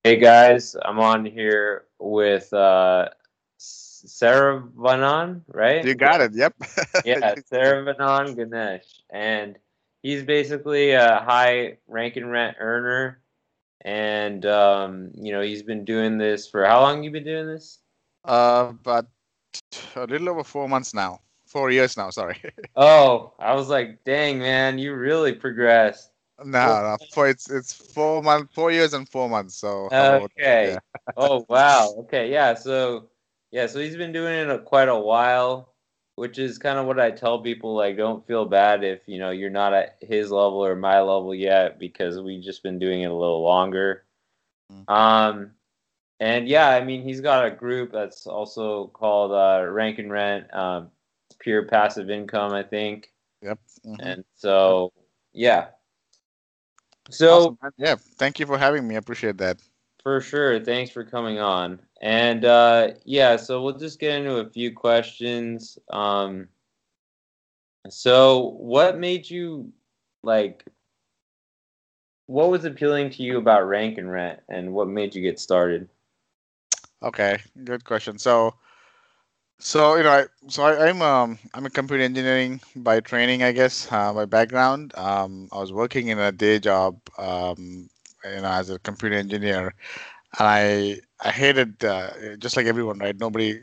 Hey guys, I'm on here with Saravanan, right? You got it. Yep. Yeah, Saravanan Ganesh, and he's basically a high rank and rent earner, and he's been doing this for how long? You been doing this? But a little over 4 months now. 4 years now. Sorry. Oh, I was like, dang man, you really progressed. No, Four no. It's 4 months, 4 years and 4 months. So how about that? Okay. Yeah. Oh wow. Okay. So he's been doing it quite a while, which is kind of what I tell people. Like, don't feel bad if you're not at his level or my level yet, because we just been doing it a little longer. Mm. Um, and yeah, I mean, he's got a group that's also called Rank and Rent, Pure Passive Income, I think. Yep. Hmm. And Yep. so yeah. So Awesome, man. Yeah. Thank you for having me. I appreciate that. for sure. Thanks for coming on. And yeah, so we'll just get into a few questions. So what made you like what was appealing to you about Rank and Rent and what made you get started? Okay. Good question. So I'm a computer engineering by training, I guess, by background. I was working in a day job, as a computer engineer. And I hated, just like everyone, right?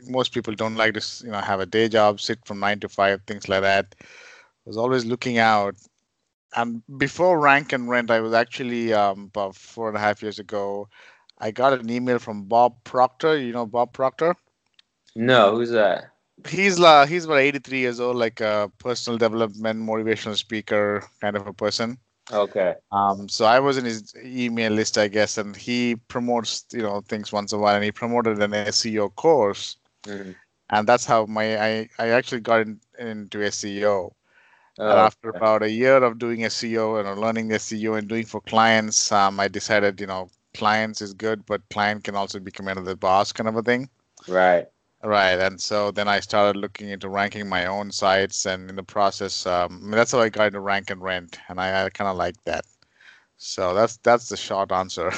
Most people don't like to have a day job, sit from 9 to 5, things like that. I was always looking out. And before Rank and Rent, I was actually, about 4.5 years ago, I got an email from Bob Proctor. You know Bob Proctor? No, who's that? He's about 83 years old, like a personal development, motivational speaker kind of a person. Okay. So I was in his email list, I guess, and he promotes, things once in a while, and he promoted an SEO course, Mhm. and that's how I actually got into SEO. And Oh, after about a year of doing SEO and learning SEO and doing for clients, I decided, clients is good, but client can also become another boss kind of a thing. right. Right, and so then I started looking into ranking my own sites, and in the process, I mean, that's how I got into Rank and Rent, and I kind of like that. So that's the short answer.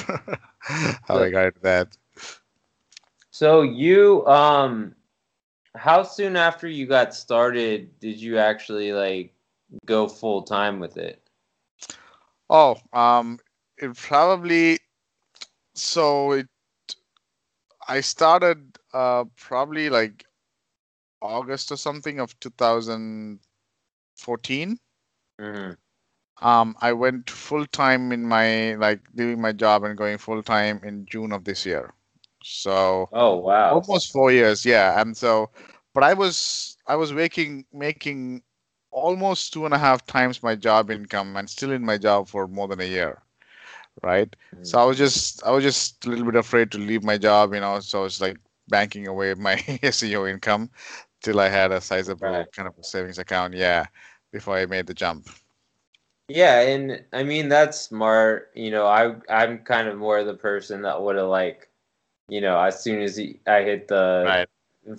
How So I got that. so you how soon after you got started did you actually like go full time with it? Oh, it probably so it I started probably like August or something of 2014. Hmm. I went full time in my like leaving my job and going full time in June of this year. So Oh, wow. almost 4 years, yeah. And so, but I was making almost 2.5 times my job income and still in my job for more than a year, right? So I was just a little bit afraid to leave my job, so I was like banking away my SEO income till I had a Right. sizable kind of a savings account, yeah, before I made the jump. Yeah, and I mean that's smart. I'm kind of more the person that would have like, as soon as I hit the Right.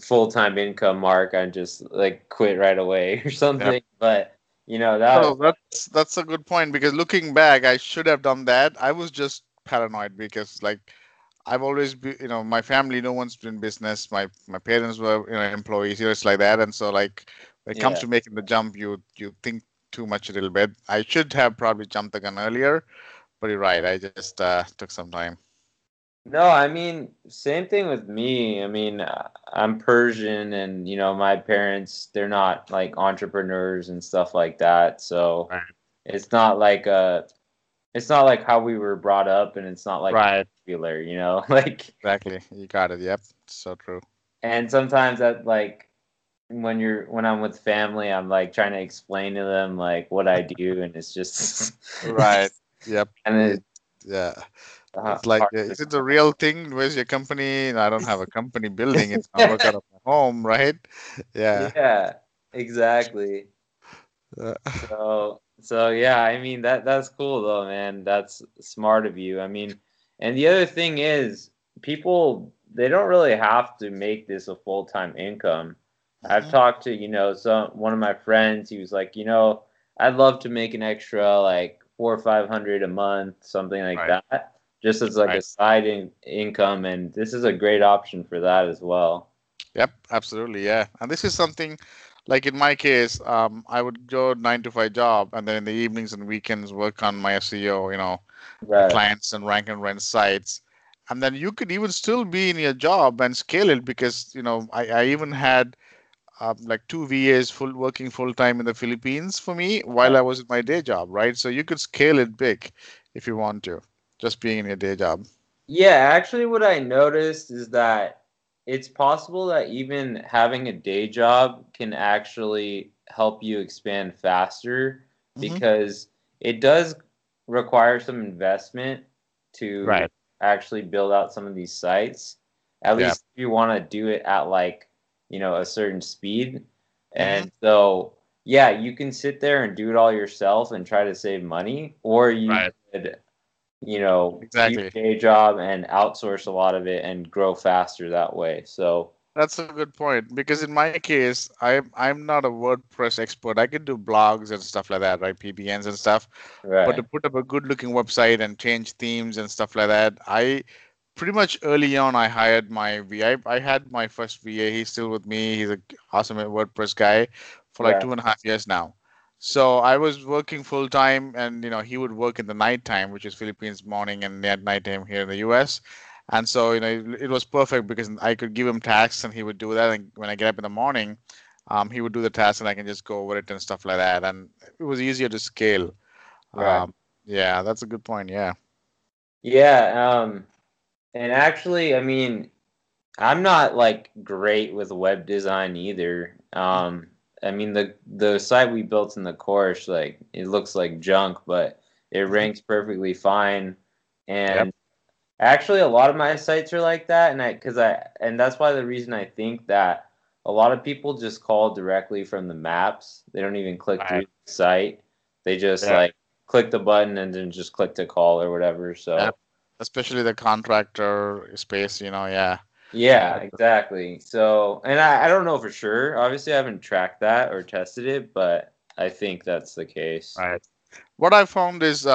full-time income mark, I just like quit right away or Yep. something. But So that that's a good point because looking back, I should have done that. I was just paranoid because like I've always been, my family, no one's been in business. My parents were, employees, it's like that. And so like when it comes yeah. to making the jump, you think too much a little bit. I should have probably jumped the gun earlier, but you're right. I just took some time. No, I mean, same thing with me. I mean, I'm Persian and my parents, they're not like entrepreneurs and stuff like that. So Right. it's not like it's not like how we were brought up and it's not like Right. popular, like Exactly. You got it. Yep. So true. and sometimes that like when I'm with family, I'm like trying to explain to them like what I do and it's just Right. Yep. and It, it's yeah. It's like, hard is it a real thing? Where's your company? I don't have a company building. It's I work out of my home, right? Yeah. Yeah, exactly. Uh, So yeah, I mean that's cool though, man. That's smart of you. I mean, and the other thing is people they don't really have to make this a full-time income. I've mhm. talked to, some one of my friends, he was like, I'd love to make an extra like 400 or 500 a month, something like Right. that, just as like a Right. side income, and this is a great option for that as well. Yep, absolutely, yeah. And this is something like in my case, I would go 9 to 5 job, and then in the evenings and weekends work on my SEO, Right. clients and rank and rent sites. And then you could even still be in your job and scale it because, I even had like two VAs working full time in the Philippines for me while Right. I was at my day job, right? So you could scale it big if you want to, just being in your day job. Yeah, actually, what I noticed is that it's possible that even having a day job can actually help you expand faster Hmm. because it does require some investment to Right. actually build out some of these sites. At Yeah. least if you want to do it at like, a certain speed. Hmm. And so, yeah, you can sit there and do it all yourself and try to save money, or you Right. could keep Exactly. a day job and outsource a lot of it and grow faster that way. So, That's a good point because in my case, I'm not a WordPress expert. I can do blogs and stuff like that, right? PBNs and stuff. But to right, put up a good looking website and change themes and stuff like that, I pretty much early on I hired my VA. I had my first VA. He's still with me. He's a awesome WordPress guy for like right, 2.5 years now. So I was working full time, and he would work in the night time, which is Philippines morning, and at night time here in the US. And so it was perfect because I could give him tasks and he would do that. And when I get up in the morning, he would do the task and I can just go over it and stuff like that. And it was easier to scale. right. Yeah, that's a good point. Yeah. Yeah, and actually, I mean, I'm not like great with web design either. I mean, the site we built in the course, like it looks like junk, but it Mhm. ranks perfectly fine. Yep. And actually, a lot of my sites are like that, and that's why the reason I think that a lot of people just call directly from the maps. They don't even click through Right. the site. They just Yeah. like click the button and then just click to call or whatever. Yep. So Especially the contractor space, yeah. yeah, That's exactly. So, and I don't know for sure. Obviously, I haven't tracked that or tested it, but I think that's the case. right. What I found is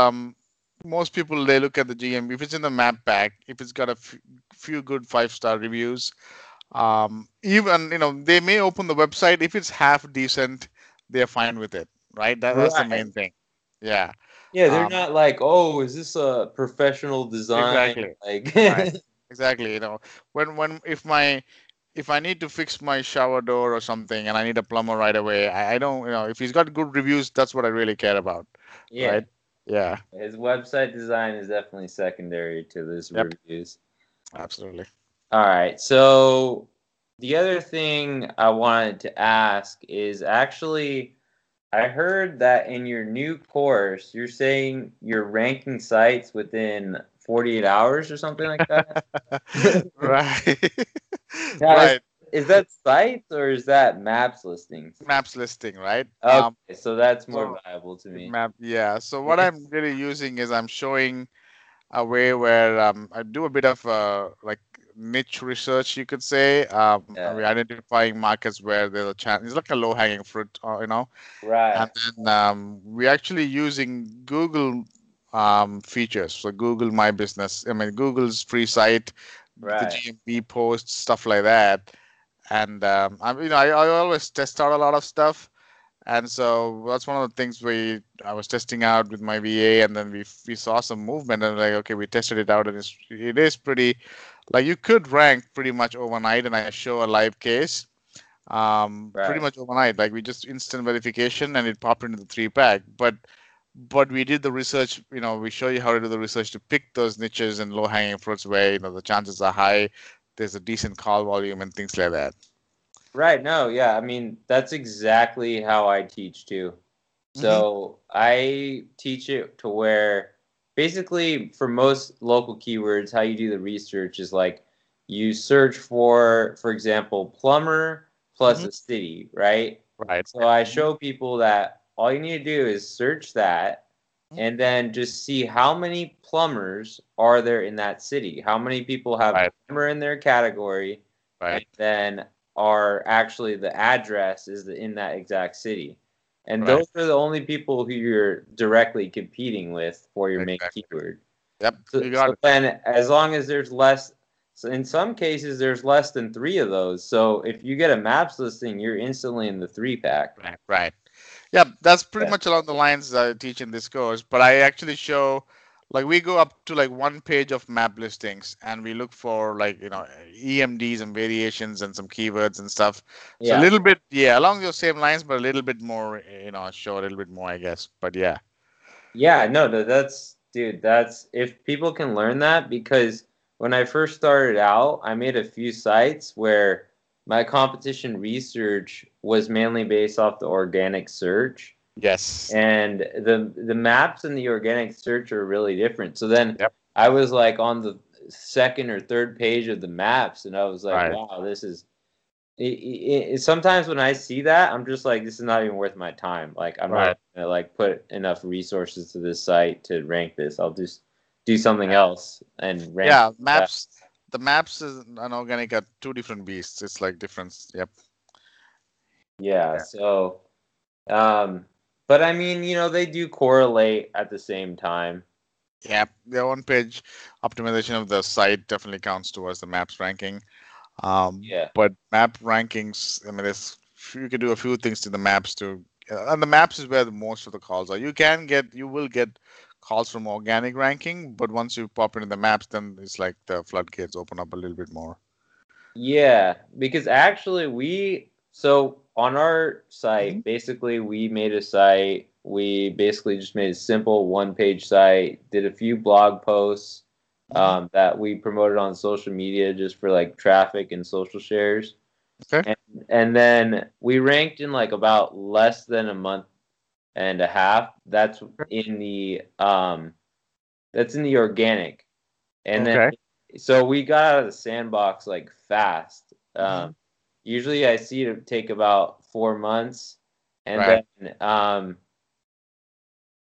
most people they look at the GM if it's in the map pack, if it's got a few good 5-star reviews, even they may open the website if it's half decent, they're fine with it, right? That's the Right. main thing. Yeah. Yeah, they're Um, not like, oh, is this a professional design? exactly. Like, Right. Exactly. When if I need to fix my shower door or something and I need a plumber right away, I don't, if he's got good reviews, that's what I really care about, yeah, right? Yeah. his website design is definitely secondary to this Yep. reviews. Absolutely. All right. So the other thing I wanted to ask is actually, I heard that in your new course, you're saying you're ranking sites within 48 hours or something like that. Right. Now, Right. is that sites or is that maps listings? Maps listing, right? Okay, so that's more So valuable to me. map, yeah. So what I'm really using is I'm showing a way where I do a bit of like niche research, you could say. And Yeah, we're identifying markets where there's a chance. It's like a low-hanging fruit, right, and then we're actually using Google features. So Google My Business, I mean Google's free site, the right, GMB posts, stuff like that. And I always test out a lot of stuff. And so that's one of the things I was testing out with my VA, and then we saw some movement, and like okay, we tested it out, and it is pretty, like you could rank pretty much overnight, and I show a live case, pretty right. much overnight, like we just instant verification, and it popped into the three pack, but we did the research, we show you how to do the research to pick those niches and low hanging fruits where the chances are high, there's a decent call volume and things like that. Right, no, yeah, I mean, that's exactly how I teach too. Hmm. So I teach it to where basically for most local keywords, how you do the research is like you search for example, plumber plus Hmm. a city, right? Right. So I Hmm. show people that all you need to do is search that and then just see how many plumbers are there in that city. How many people have Right. plumber in their category, Right. and then are actually the address is in that exact city. And Right. those are the only people who you're directly competing with for your main Exactly. keyword. Yep, So, you got so it. then, as long as there's less, so in some cases there's less than 3 of those. So if you get a maps listing, you're instantly in the 3 pack. Right, right. Yeah, that's pretty Yeah. much along the lines I teach in this course. But I actually show, like, we go up to like one page of map listings, and we look for like EMDs and variations and some keywords and stuff. So a Yeah. little bit, yeah, along those same lines, but a little bit more, show a little bit more, I guess. But yeah. Yeah, no, that's dude, that's if people can learn that because when I first started out, I made a few sites where my competition research was mainly based off the organic search Yes. and the maps and the organic search are really different. So then Yep. I was like on the second or third page of the maps and I was like, Right. wow, this is sometimes when I see that, I'm just like, this is not even worth my time. Like, I'm not Right. gonna like put enough resources to this site to rank this. I'll just do something Yeah. else and rank Yeah. that. Maps. The maps is and organic are two different beasts. It's like different. Yep. Yeah. Yeah. So, um, but I mean, they do correlate at the same time. Yeah. The on-page optimization of the site definitely counts towards the maps ranking. Yeah. But map rankings, I mean, you can do a few things to the maps to, and the maps is where the most of the calls are. You will get calls from organic ranking, but once you pop into the maps, then it's like the floodgates open up a little bit more. Yeah, because actually so on our Mhm. site, basically we made a site. We basically just made a simple one-page site, did a few blog posts Mhm. that we promoted on social media just for like traffic and social shares. Okay. And and then we ranked in like about less than a month and a half. In the that's in the organic. And then Okay. so we got out of the sandbox like fast. Mhm. Usually I see it take about 4 months. And Right. then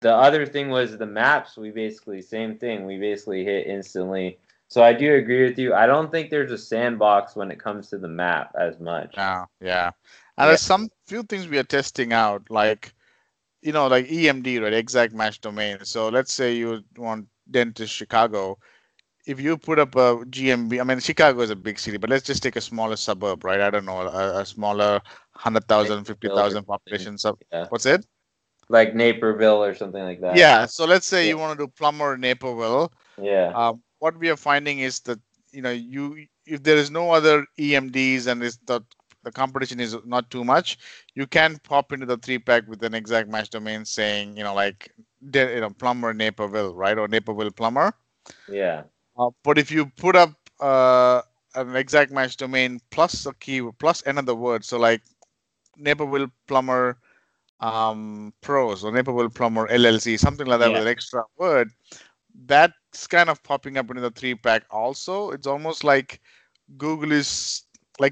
the other thing was the maps, we basically, same thing. We basically hit instantly. So I do agree with you. I don't think there's a sandbox when it comes to the map as much. Yeah. Yeah. And Yeah. there's some few things we are testing out, like like EMD, right? Exact match domain. So let's say you want dentist Chicago. If you put up a GMB, I mean, Chicago is a big city, but let's just take a smaller suburb, right? I don't know, a smaller 100,000, fifty Naperville or thousand something. population sub. Yeah. What's it? Like Naperville or something like that. Yeah. So let's say Yeah. you want to do Plummer, Naperville. Yeah. What we are finding is that, you if there is no other EMDs and the competition is not too much, you can pop into the three pack with an exact match domain saying, like, Plummer, Naperville, right? Or Naperville Plumber. Yeah. But if you put up an exact match domain plus a key plus another word, so like Naperville Plumber Pros or Naperville Plumber LLC, something like that with Yeah. an extra word, that's kind of popping up into the three pack also. It's almost like Google is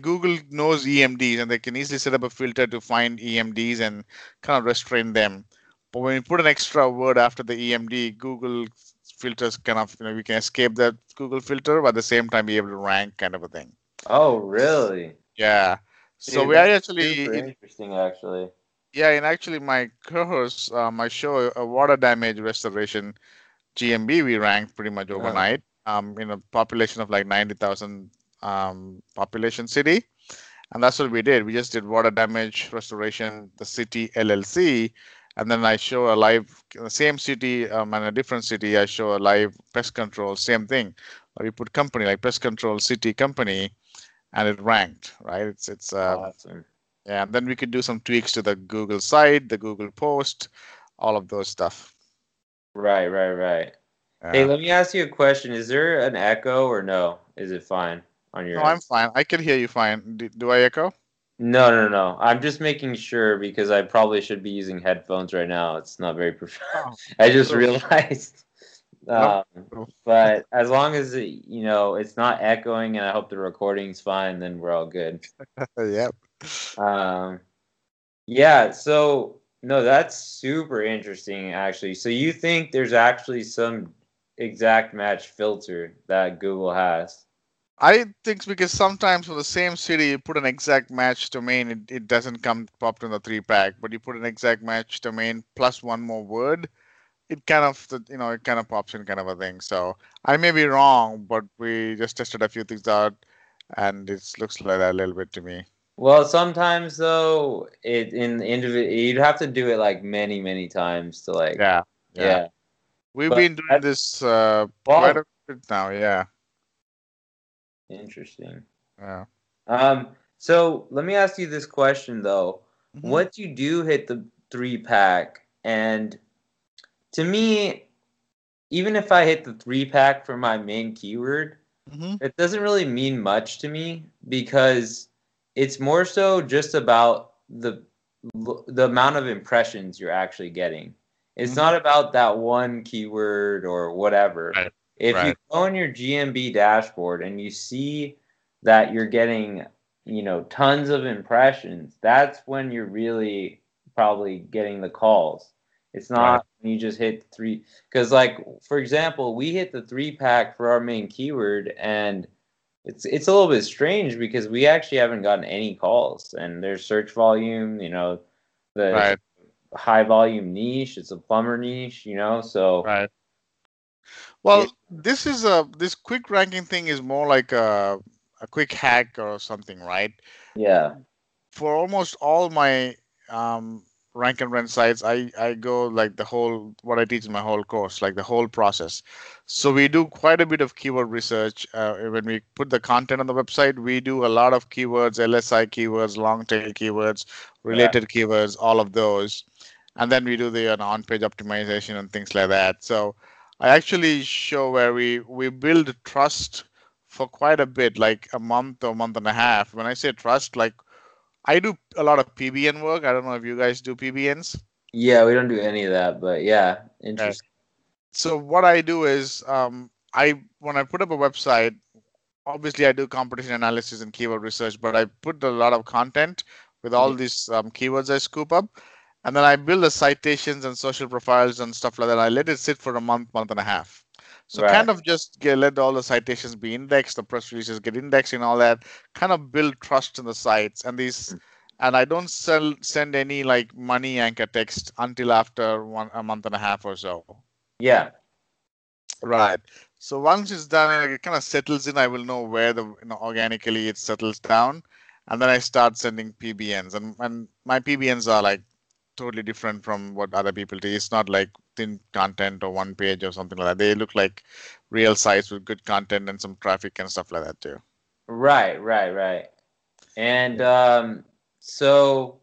Google knows EMDs and they can easily set up a filter to find EMDs and kind of restrain them. But when you put an extra word after the EMD, Google filters kind of, we can escape that Google filter, but at the same time be able to rank kind of a thing. Oh, really? Yeah. So Dude, we are that's super actually interesting, actually. yeah, in actually my course, my show, a water damage restoration GMB, we ranked pretty much Uh, overnight. In a population of like 90,000 population city. And that's what we did. We just did water damage restoration, the city LLC. And then I show a live, same city and a different city. I show a live pest control, same thing. We put company like pest control city company, and it ranked, right? awesome. Yeah. And then we could do some tweaks to the Google site, the Google post, all of those stuff. Right, right, right. Hey, Yeah. let me ask you a question. Is there an echo or no? Is it fine on your No, end? I'm fine. I can hear you fine. Do I echo? No, no, no. I'm just making sure because I probably should be using headphones right now. It's not very professional. Oh, I just cool. realized. Nope. Um, but as long as it's not echoing and I hope the recording's fine, then we're all good. Yep. Um, Yeah, so no, that's super interesting actually. So you think there's actually some exact match filter that Google has? I think because sometimes for the same city, you put an exact match domain, it doesn't come popped in the three pack, but you put an exact match domain plus one more word, it kind of it kind of pops in kind of a thing. So I may be wrong, but we just tested a few things out, and it looks like that a little bit to me. Well, sometimes though, it in individual, you'd have to do it like many times to like, Yeah, yeah. yeah. We've But been doing that's this quite well, a bit now. Yeah, interesting. yeah. So let me ask you this question though. Hmm. Once you do hit the three pack, and to me, even if I hit the three pack for my main keyword, Hmm. it doesn't really mean much to me because it's more so just about the amount of impressions you're actually getting. It's Hmm. not about that one keyword or whatever. Right, If you right, go on your GMB dashboard and you see that you're getting, tons of impressions, that's when you're really probably getting the calls. It's right. not when you just hit three, because like for example, we hit the three pack for our main keyword, and it's a little bit strange because we actually haven't gotten any calls, and there's search volume, it's Right, a high volume niche, it's a plumber niche, so right. yeah, Well, this quick ranking thing is more like a quick hack or something, right? yeah, For almost all my um, rank and rent sites, I go like the whole what I teach in my whole course, like the whole process. So we do quite a bit of keyword research when we put the content on the website. We do a lot of keywords, LSI keywords, long tail keywords, right, related keywords, all of those, and then we do the on-page optimization and things like that. So I actually show where we build trust for quite a bit, like a month or month and a half. When I say trust, like I do a lot of PBN work. I don't know if you guys do PBNs. yeah, we don't do any of that, but yeah, Okay. interesting, So what I do is I when I put up a website, obviously I do competition analysis and keyword research, but I put a lot of content with all yeah, these keywords I scoop up, and then I build the citations and social profiles and stuff like that. I let it sit for a month, month and a half. So right, kind of just let all the citations be indexed, the press releases get indexed and all that. Kind of build trust in the sites and these. And I don't send any like money anchor text until after a month and a half or so. yeah, Right. So once it's done and it kind of settles in, I will know where organically it settles down, and then I start sending PBNs, and my PBNs are like totally different from what other people do. It's not like thin content or one page or something like that. They look like real sites with good content and some traffic and stuff like that too. right. And Yeah. so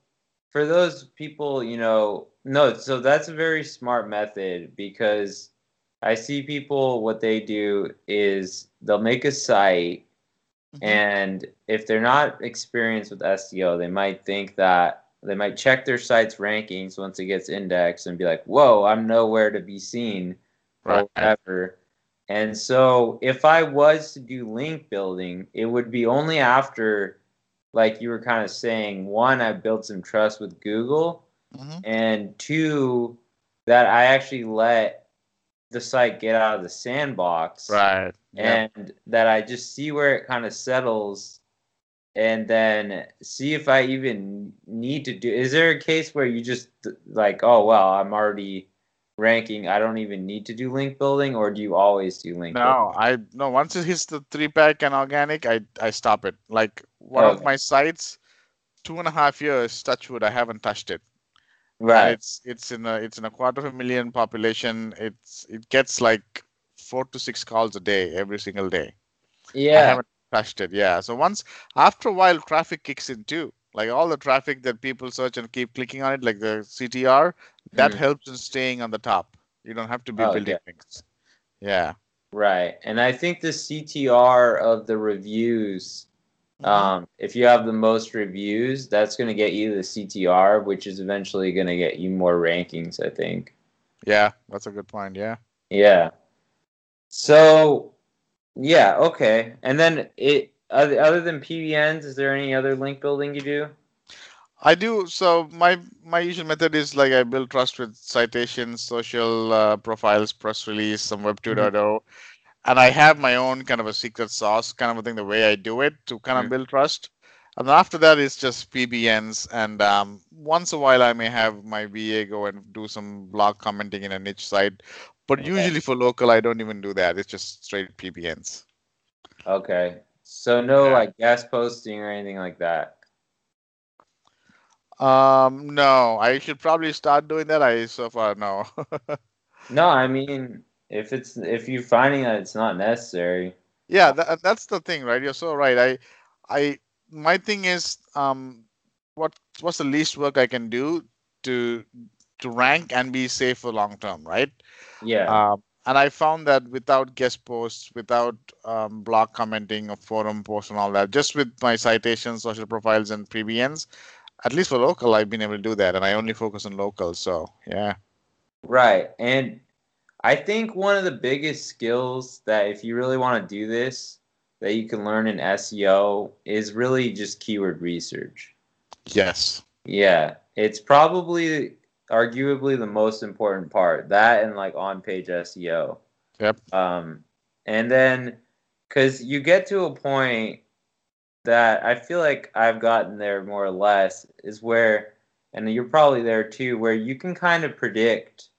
for those people, no, so that's a very smart method because I see people, what they do is they'll make a site, Hmm. and if they're not experienced with SEO, they might think that they might check their site's rankings once it gets indexed and be like, whoa, I'm nowhere to be seen or Right. whatever. And so if I was to do link building, it would be only after, like you were kind of saying, one, I built some trust with Google, Hmm. and two, that I actually let the site get out of the sandbox, Right. Yeah. and that I just see where it kind of settles, and then see if I even need to do. Is there a case where you just like, oh well, I'm already ranking, I don't even need to do link building, or do you always do link building? No, I no. Once it hits the three pack and organic, I stop it. Like one of Okay, my sites, 2.5 years, touchwood, I haven't touched it. And right. it's in a quarter of a million population. It gets like 4 to 6 calls a day, every single day. I Yeah. haven't touched it. Yeah. So once after a while, traffic kicks in too. Like all the traffic that people search and keep clicking on it, like the CTR, that Mhm. helps in staying on the top. You don't have to be Oh, building yeah. links. Yeah. Right. And I think the CTR of the reviews, Hmm. if you have the most reviews, that's going to get you the CTR, which is eventually going to get you more rankings, I think. Yeah, that's a good point. Yeah. Yeah. So, yeah, okay. And then other than PBNs, is there any other link building you do? I do. So my usual method is like I build trust with citations, social profiles, press release, some Web Mhm. 2.0, and I have my own kind of a secret sauce kind of a thing. The way I do it to kind of build trust. And after that, it's just PBNs. And once a while, I may have my VA go and do some blog commenting in a niche site. But Okay. usually for local, I don't even do that. It's just straight PBNs. Okay. So no Yeah. like guest posting or anything like that. No, I should probably start doing that. I so far no. No, I mean if you're finding that it's not necessary. Yeah, that's the thing, right? You're so right. I, my thing is, what's the least work I can do to rank and be safe for long term, right? Yeah. And I found that without guest posts, without blog commenting or forum posts and all that, just with my citations, social profiles, and PBNs, at least for local, I've been able to do that, and I only focus on local. So yeah. Right. And I think one of the biggest skills that if you really want to do this that you can learn in SEO is really just keyword research. Yes. Yeah, it's probably arguably the most important part. That and like on-page SEO. Yep. And then because you get to a point that I feel like I've gotten there more or less is where, and you're probably there too, where you can kind of predict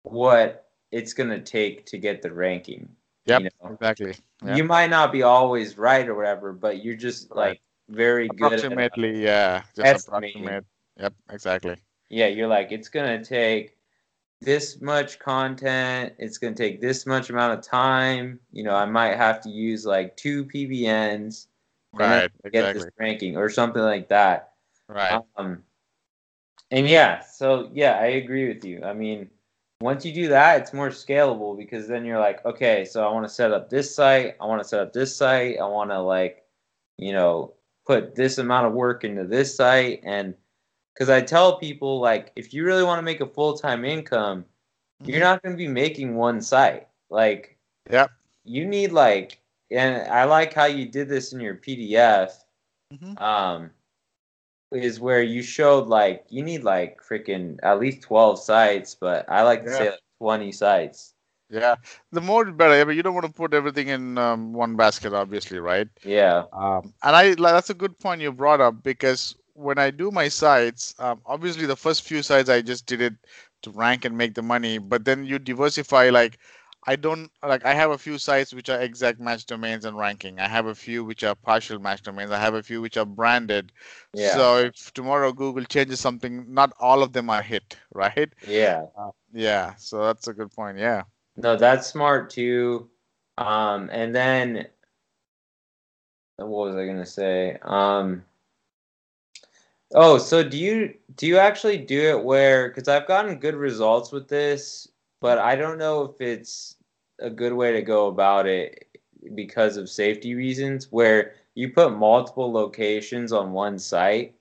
what it's gonna take to get the ranking. Yep. You know, Exactly. Yep. you might not be always right or whatever, but you're just Right. like very good at Approximately, yeah. Just estimating. approximate. Yep. Exactly. Yeah, you're like, it's gonna take this much content, it's gonna take this much amount of time. You know, I might have to use like 2 PBNs and then Right. get this Exactly. ranking or something like that. Right. Um, and yeah, so yeah, I agree with you. I mean, once you do that, it's more scalable because then you're like, okay, so I want to set up this site, I want to set up this site, I want to like, you know, put this amount of work into this site. And because I tell people, like, if you really want to make a full-time income, you're Hmm. not going to be making one site. Like, Yep. you need like, and I like how you did this in your PDF. Hmm. Um, is where you showed like you need like freaking at least 12 sites, but I like to Yeah. say like 20 sites. Yeah. The more the better. But you don't want to put everything in one basket, obviously, right? Yeah, And that's a good point you brought up because when I do my sites, obviously the first few sites I just did it to rank and make the money, but then you diversify. Like I don't like I have a few sites which are exact match domains and ranking. I have a few which are partial match domains. I have a few which are branded. yeah, So if tomorrow Google changes something, not all of them are hit, right? yeah. Yeah. So that's a good point. Yeah. No, that's smart too. And then what was I gonna say? Oh, so do you actually do it where, because I've gotten good results with this, but I don't know if it's a good way to go about it because of safety reasons, where you put multiple locations on one site.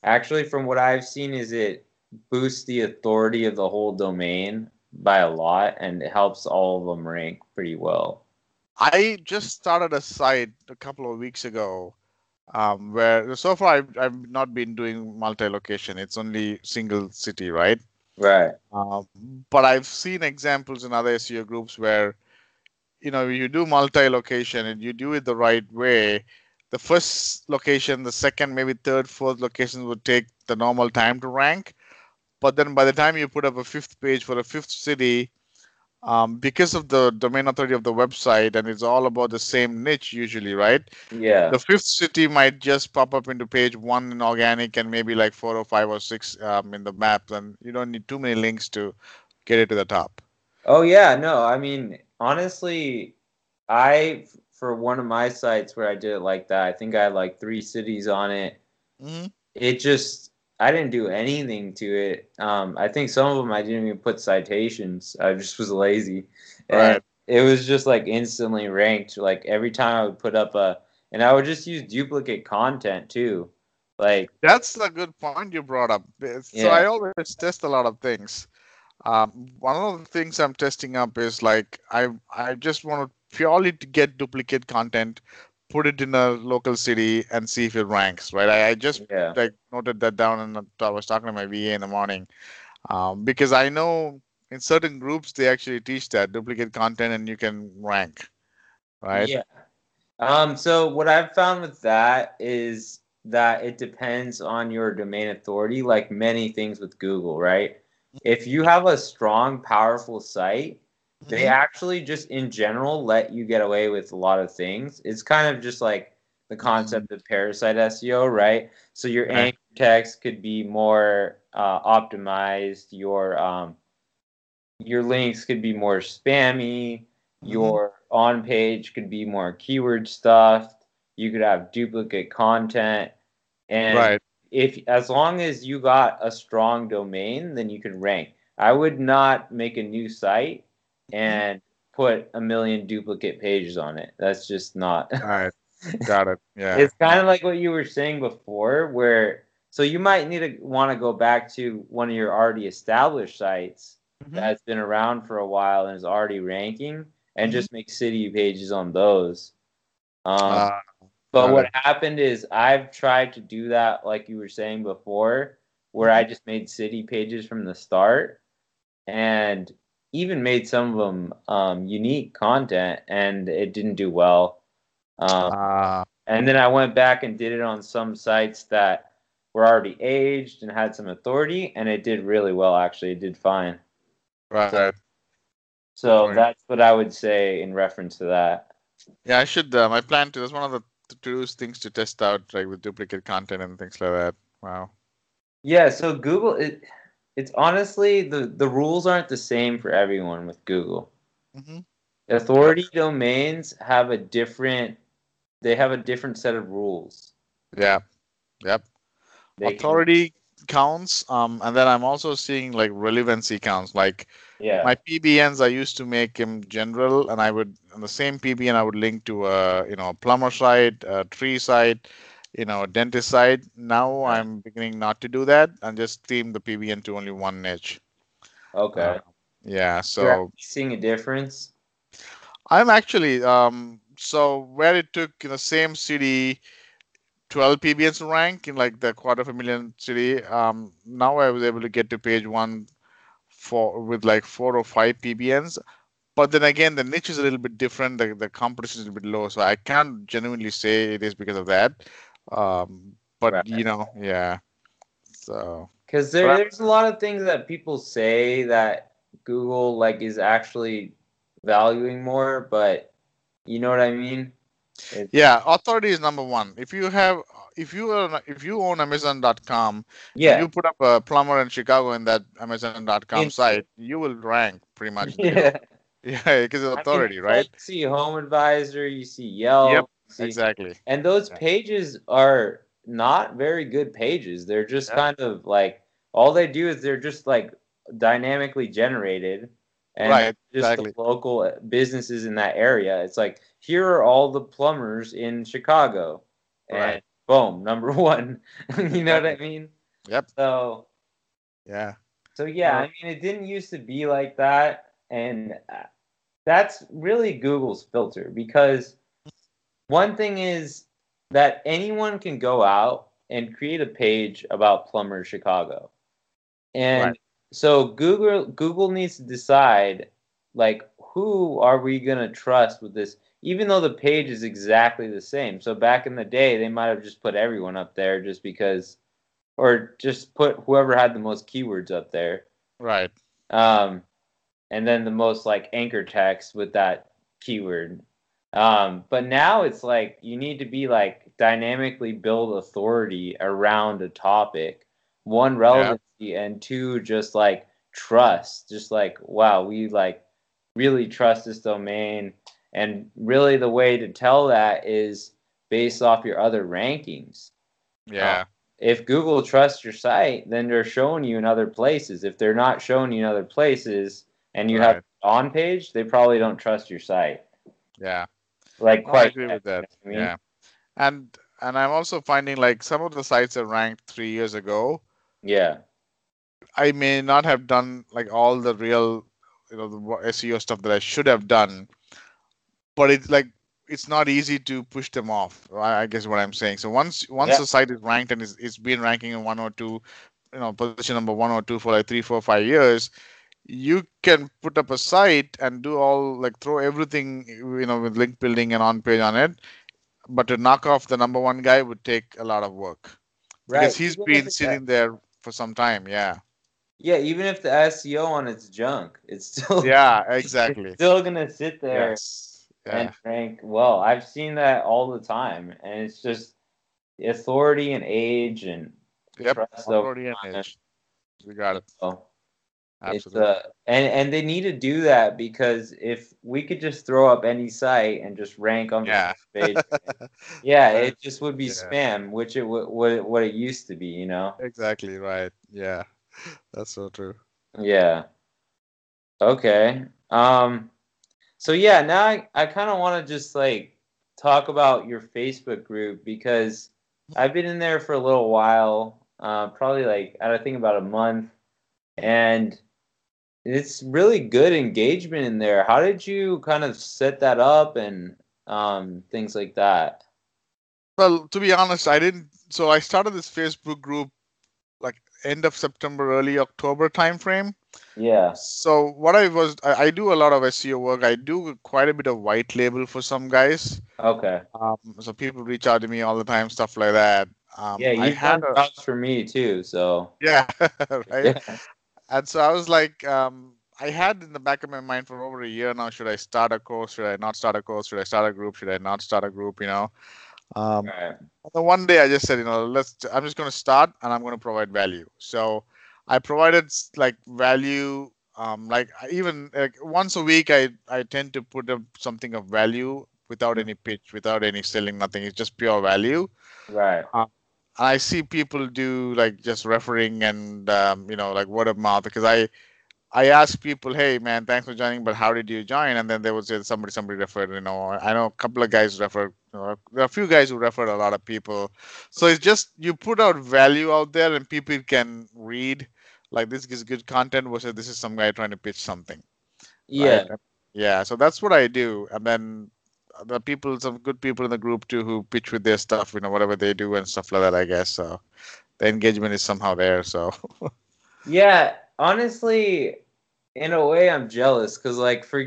Actually, from what I've seen, is it boosts the authority of the whole domain by a lot, and it helps all of them rank pretty well. I just started a site a couple of weeks ago where so far I've not been doing multi-location. It's only single city, right? Right. Uh, but I've seen examples in other SEO groups where, you do multi-location and you do it the right way. The first location, the second, maybe third, fourth location would take the normal time to rank. But then by the time you put up a fifth page for a fifth city, because of the domain authority of the website and it's all about the same niche usually, right? Yeah. The fifth city might just pop up into page one in organic and maybe like four or five or six in the map, and you don't need too many links to get it to the top. Oh yeah, no, I mean, honestly, for one of my sites where I did it like that, I think I had like 3 cities on it. Hmm. It just I didn't do anything to it. I think some of them I didn't even put citations. I just was lazy, and Right. it was just like instantly ranked. Like every time I would put up and I would just use duplicate content too. Like That's a good point you brought up. So yeah, I always test a lot of things. One of the things I'm testing up is like I just want to purely to get duplicate content, put it in a local city and see if it ranks, right? I just yeah, like noted that down and I was talking to my VA in the morning. Because I know in certain groups they actually teach that duplicate content and you can rank, right? yeah. So what I've found with that is that it depends on your domain authority, like many things with Google, right? If you have a strong, powerful site, they Hmm. actually just in general let you get away with a lot of things. It's kind of just like the Mm, concept of parasite SEO, right? So your okay. anchor text could be more optimized. Your links could be more spammy. Hmm. Your on page could be more keyword stuffed. You could have duplicate content. And Right. if as long as you got a strong domain, then you can rank. I would not make a new site Hmm. and put a million duplicate pages on it. That's just not. Right. Got it. Yeah. It's kind of like what you were saying before, where so you might need to want to go back to one of your already established sites Hmm. that's been around for a while and is already ranking, and Hmm. just make city pages on those. Um, Uh, but got what it. happened is I've tried to do that, like you were saying before, where Hmm. I just made city pages from the start and even made some of them unique content, and it didn't do well. Um, Uh, and then I went back and did it on some sites that were already aged and had some authority, and it did really well, actually. It did fine. So, right. Good so point. that's what I would say in reference to that. Yeah, I should. I plan to. That's one of the to-do things to test out, like with duplicate content and things like that. Wow. Yeah, so Google, it's honestly the rules aren't the same for everyone with Google. Hmm. Authority domains have a different they have a different set of rules. Yeah. Yep. They can Authority counts. And then I'm also seeing like relevancy counts. Like yeah. my PBNs, I used to make them general, and I would on the same PBN I would link to a plumber site, a tree site, a dentist site. Now Uh, I'm beginning not to do that and just theme the PBN to only one niche. Uh, okay. yeah. You're So actually seeing a difference? I'm actually so where it took in the same city 12 PBNs to rank in like the quarter of a million city. Now I was able to get to page one for with like 4 or 5 PBNs. But then again, the niche is a little bit different. The competition is a bit low, so I can't genuinely say it is because of that. But Right. yeah. So, Because but there's a lot of things that people say that Google like is actually valuing more, but you know what I mean? It, yeah, authority is number one. If you own Amazon.com and yeah, you put up a plumber in Chicago in that Amazon.com instant. site, you will rank pretty much. Yeah. Yeah, because of I mean, authority, it's like right? you see Home Advisor, you see Yep, Yelp, you see, exactly. and those Yeah. pages are not very good pages. They're just Yep. kind of like all they do is they're just like dynamically generated, and Right, just the exactly. local businesses in that area. It's like here are all the plumbers in Chicago, Right. and boom, number one. You know what I Exactly. mean? Yep. So, Yeah. so yeah, I No. mean, it didn't used to be like that, and that's really Google's filter because one thing is that anyone can go out and create a page about Plumber Chicago. Right. And so Google needs to decide like who are we going to trust with this even though the page is exactly the same. So back in the day they might have just put everyone up there just because or just put whoever had the most keywords up there. Right. Um and then the most like anchor text with that keyword. But now it's like you need to be like dynamically build authority around a topic. One, Yeah. relevancy, and two, just like trust. Just like, wow, we like really trust this domain. And really the way to tell that is based off your other rankings. Uh, Yeah. if Google trusts your site, then they're showing you in other places. If they're not showing you in other places and you have Right. on page, they probably don't trust your site. Yeah. Like No, I quite agree yet, with you that. know what I mean? Yeah. And I'm also finding like some of the sites that ranked 3 years ago, Yeah. I may not have done like all the real, the SEO stuff that I should have done, but it's not easy to push them off. I guess what I'm saying. So once Yeah. the site is ranked and it's been ranking in one or two, position number 1 or 2 for like 3, 4, 5 years, you can put up a site and do all like throw everything with link building and on page on it, but to knock off the number one guy would take a lot of work because Right. he's Even if been it's sitting there for some time. Yeah. yeah, even if the SEO on it's junk, it's still Yeah, it's exactly. still gonna sit there Yes. and Yeah. rank well. I've seen that all the time, and it's just authority and age and Yep. trust over Authority and time. edge. We got You it. know, it's Absolutely. and they need to do that because if we could just throw up any site and just rank on the Yeah. first page, yeah, That- it just would be yeah. spam, which what it used to be, you know. Exactly right. Yeah. That's so true. Yeah. Okay. So yeah, now I kind of want to just like talk about your Facebook group because I've been in there for a little while, probably like I think about a month, and it's really good engagement in there. How did you kind of set that up and things like that? Well, to be honest, I didn't. So I started this Facebook group like end of September, early October timeframe. Yeah. So what I do a lot of SEO work. I do quite a bit of white label for some guys. Okay. So people reach out to me all the time, stuff like that. Yeah, I you've had done a jobs for me too, so yeah, right. yeah. And so I was like, I had in the back of my mind for over a year now, should I start a course? Should I not start a course? Should I start a group? Should I not start a group? Um, Right. and then one day I just said, I'm just going to start and I'm going to provide value. So I provided like value, even like once a week, I tend to put up something of value without Mm. any pitch, without any selling, nothing. It's just pure value. Right. I see people do like just referring and like word of mouth because I ask people, hey man, thanks for joining, but how did you join? And then they would say somebody referred. I know a couple of guys referred. There are a few guys who referred a lot of people. So it's just you put out value out there and people can read. Like this is good content versus this is some guy trying to pitch something, right? Yeah. Yeah. So that's what I do, and then the people, some good people in the group too, who pitch with their stuff, whatever they do and stuff like that. I guess so. The engagement is somehow there. So Yeah, honestly, in a way, I'm jealous because, like, for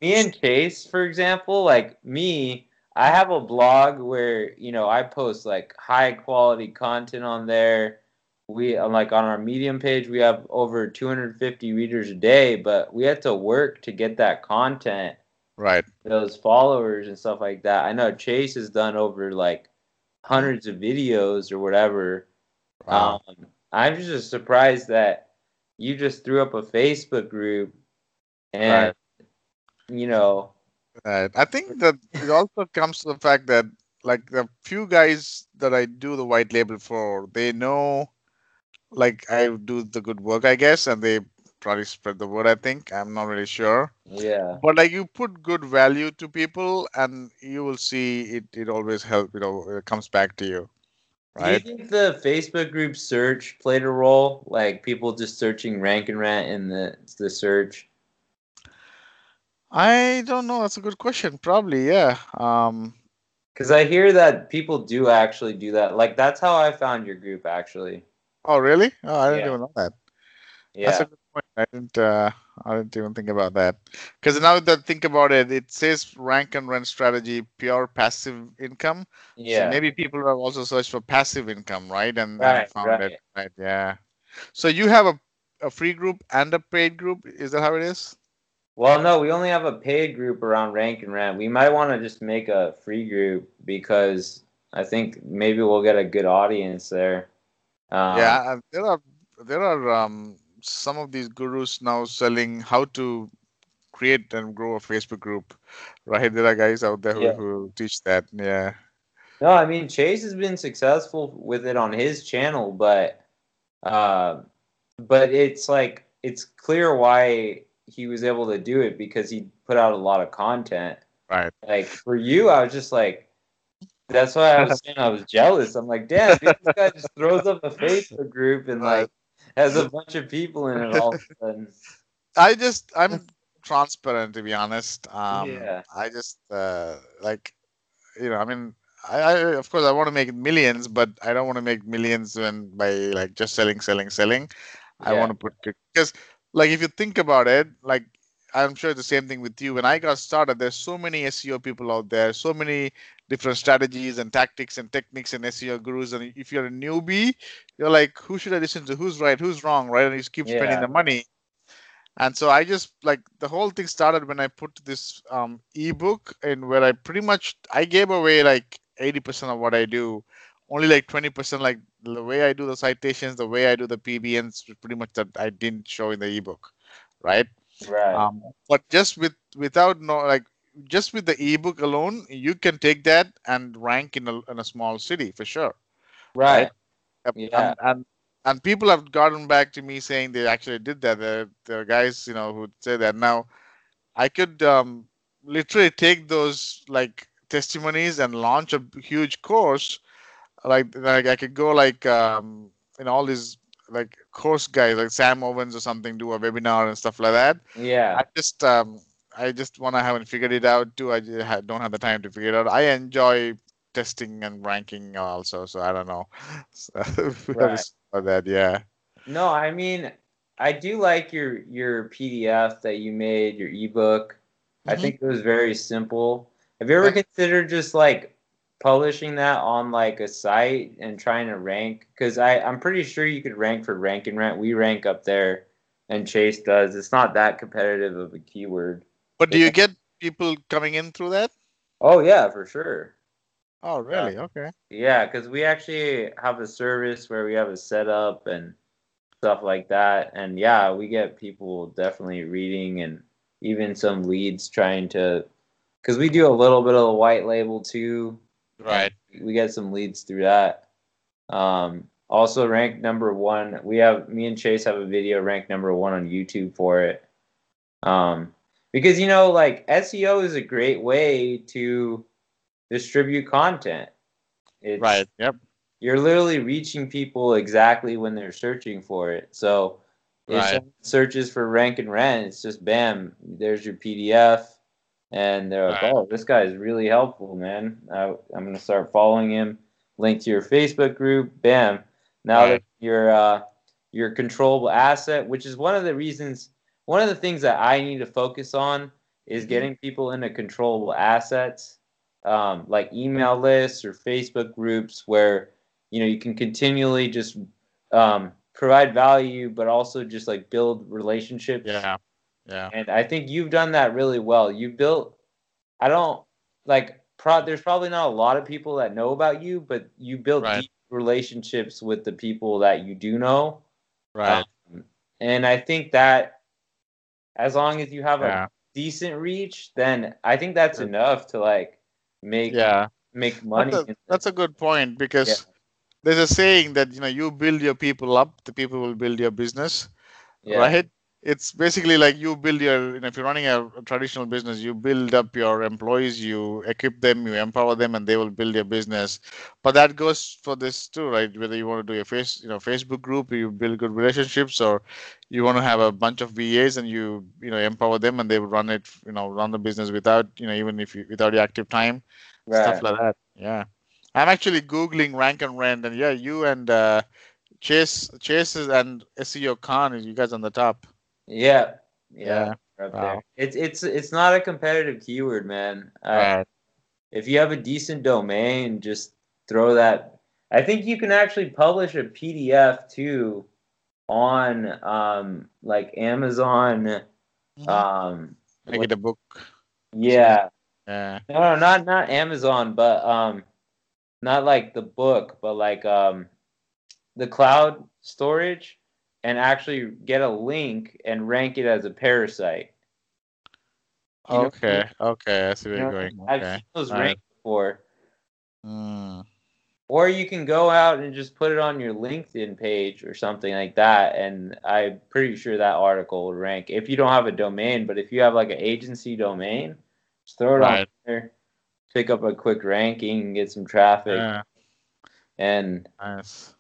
me and Chase, for example, like me, I have a blog where I post like high quality content on there. Like on our Medium page, we have over 250 readers a day, but we have to work to get that content, right. those followers and stuff like that. I know Chase has done over like hundreds of videos or whatever. Um, Wow. I'm just surprised that you just threw up a Facebook group and Right. you know, Right. I think that it also comes to the fact that like the few guys that I do the white label for, they know like I do the good work, I guess, and they probably spread the word, I think. I'm not really sure. yeah. But like you put good value to people and you will see it always help, it comes back to you, Do you right? think the Facebook group search played a role? Like people just searching rank and rant in the search? I don't know. That's a good question. Probably, yeah. Because I hear that people do actually do that. Like that's how I found your group actually. Oh, really? Oh, I didn't Yeah. even know that. That's a Yeah. good point. I didn't even think about that. Because now that I think about it, it says rank and rent strategy, pure passive income. So Yeah. maybe people have also searched for passive income, right? And Right. found it, Right. right? Yeah. So you have a free group and a paid group. Is that how it is? Well, no, we only have a paid group around rank and rant. We might want to just make a free group because I think maybe we'll get a good audience there. Um, Yeah. And there are some of these gurus now selling how to create and grow a Facebook group, right? There are guys out there who, yeah. who teach that. Yeah. No, I mean Chase has been successful with it on his channel, uh, but it's like it's clear why he was able to do it because he put out a lot of content. Right. Like for you, I was just like, that's why I was saying I was jealous. I'm like, damn, dude, this guy just throws up a Facebook group and Right. like has a bunch of people in it all of a sudden. I'm transparent to be honest. Yeah, I just like I mean, I of course I want to make millions, but I don't want to make millions when by like just selling. I want yeah, to put because like if you think about it, like I'm sure it's the same thing with you. When I got started, there's so many SEO people out there, so many different strategies and tactics and techniques and SEO gurus. And if you're a newbie, you're like, who should I listen to? Who's right? Who's wrong? Right? And you just keep spending Yeah. the money. And so I just like the whole thing started when I put this ebook in where I pretty much I gave away like 80% of what I do, only like 20% like the way I do the citations, the way I do the PBNs, pretty much that I didn't show in the ebook, right? Right. But just without no like just with the ebook alone, you can take that and rank in a small city for sure, right? Right. Yep. Yeah. And people have gotten back to me saying they actually did that. There are guys, who say that. Now I could literally take those like testimonies and launch a huge course. Like I could go like all these like course guys like Sam Owens or something do a webinar and stuff like that. Yeah. I just um, I just want to haven't figured it out too. I just don't have the time to figure it out. I enjoy testing and ranking also, so I don't know. So, Right. about that, yeah. No, I mean, I do like your PDF that you made, your ebook. I Hmm. think it was very simple. Have you ever Yeah. considered just like publishing that on like a site and trying to rank? Because I'm pretty sure you could rank for rank and rent. We rank up there, and Chase does. It's not that competitive of a keyword. But do It, you get people coming in through that? oh yeah, for sure. Oh, Uh, really? Okay. yeah, because we actually have a service where we have a setup and stuff like that. And yeah, we get people definitely reading and even some leads trying to, because we do a little bit of the white label too, and Right. we get some leads through that. Also ranked number one. Me and Chase have a video ranked number one on YouTube for it. Because like SEO is a great way to distribute content. It's Right. Yep. you're literally reaching people exactly when they're searching for it. So if Right. someone searches for rank and rent, it's just bam, there's your PDF, and they're like, Right. "Oh, this guy is really helpful, man. I'm gonna start following him." Link to your Facebook group, bam. Now that Right. your controllable asset, which is one of the things that I need to focus on is Hmm. getting people into controllable assets, like email lists or Facebook groups where you can continually just provide value, but also just like build relationships. Yeah. Yeah. And I think you've done that really well. You built, I don't like, there's probably not a lot of people that know about you, but you built Right. deep relationships with the people that you do know. Um, Right. and I think that as long as you have a Yeah. decent reach, then I think that's Good. enough to like make Yeah. make That's money a in that's this. a good point Yeah. because there's a saying that you build your people up, the people will build your business. Yeah. Right? It's basically like you build if you're running a traditional business, you build up your employees, you equip them, you empower them, and they will build your business. But that goes for this too, right? Whether you want to do a Facebook group, you build good relationships, or you want to have a bunch of VAs and you empower them and they will run it, run the business without, even if without your active time, stuff Right. like that. Yeah. I'm actually Googling rank and rent, and yeah, you and and SEO Khan, you guys on the top. Yeah. Yeah. Yeah. We're up there. Wow. It's not a competitive keyword, man. Right. If you have a decent domain, just throw that. I think you can actually publish a PDF too on like Amazon. Hmm. Make What? it a book. Something. Yeah. Yeah. No, not Amazon, but not like the book, but like the cloud storage, and actually get a link and rank it as a parasite. You know what I mean? Okay. Okay. I see where You you're know, going. I've Okay. seen those Right. ranked before. Mm. Or you can go out and just put it on your LinkedIn page or something like that, and I'm pretty sure that article will rank if you don't have a domain. But if you have like an agency domain, just throw it on Right. there, pick up a quick ranking, and get some traffic. Yeah. And Nice.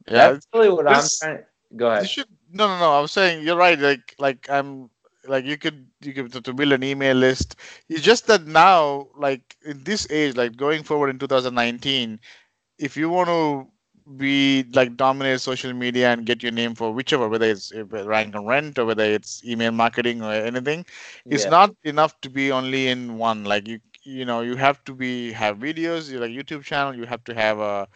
that's Yeah. really what I'm This trying to go you ahead. should no. I was saying you're right. Like I'm like you could to build an email list. It's just that now, like in this age, like going forward in 2019, if you want to be like dominate social media and get your name for whichever, whether it's rank and rent or whether it's email marketing or anything, it's Yeah. not enough to be only in one. Like you have to have videos, like YouTube channel, you have to have a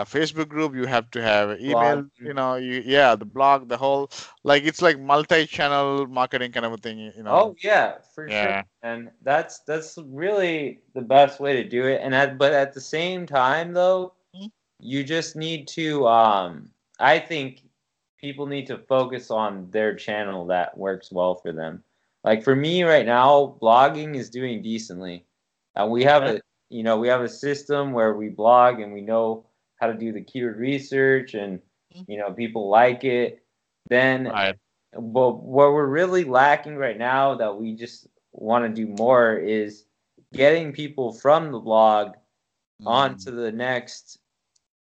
Facebook group, you have to have email, Blog. yeah, the blog, the whole, like it's like multi-channel marketing kind of a thing. Oh yeah, for sure. Yeah. And that's really the best way to do it. But at the same time though, you just need to I think people need to focus on their channel that works well for them. Like for me right now, blogging is doing decently. And we have Okay. we have a system where we blog and we know how to do the keyword research and people like it. Then Right. but what we're really lacking right now that we just want to do more is getting people from the blog onto Mm, the next.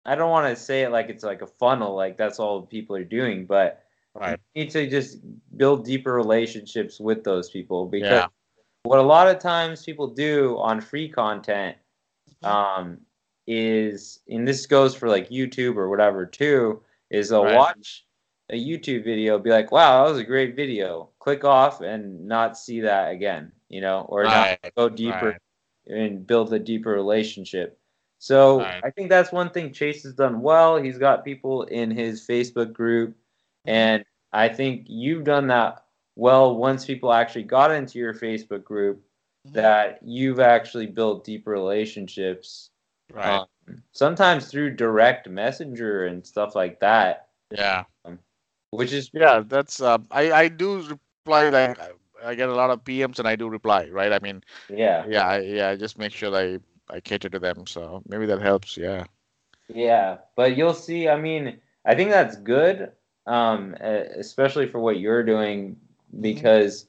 I don't want to say it like it's like a funnel, like that's all people are doing, but you right. need to just build deeper relationships with those people because Yeah. what a lot of times people do on free content Mhm. um, is, and this goes for like YouTube or whatever too, is they'll Right. watch a YouTube video, be like, wow, that was a great video, click off and not see that again, or not Right. go deeper Right. and build a deeper relationship. So Right. I think that's one thing Chase has done well. He's got people in his Facebook group, Mhm. and I think you've done that well once people actually got into your Facebook group, Mhm. that you've actually built deep relationships, Right. um, sometimes through direct messenger and stuff like that, Yeah. um, which is, Yeah. That's I do reply, like I get a lot of PMs and I do reply, right? I mean, yeah, yeah, I just make sure I cater to them. So maybe that helps. Yeah. yeah. But you'll see, I mean, I think that's good, especially for what you're doing, Mhm. because,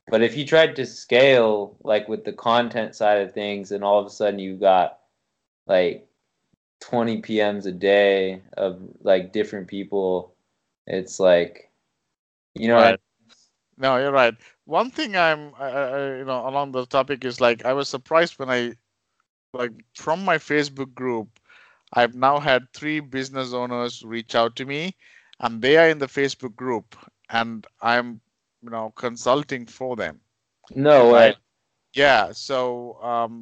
but if you tried to scale, like with the content side of things, and all of a sudden you've got like 20 PMs a day of like different people, it's like, you know what I Right. No, you're right. One thing along the topic is like I was surprised when I, like, from my Facebook group, I've now had three business owners reach out to me, and they are in the Facebook group, and I'm, consulting for them, No way. right? Yeah. So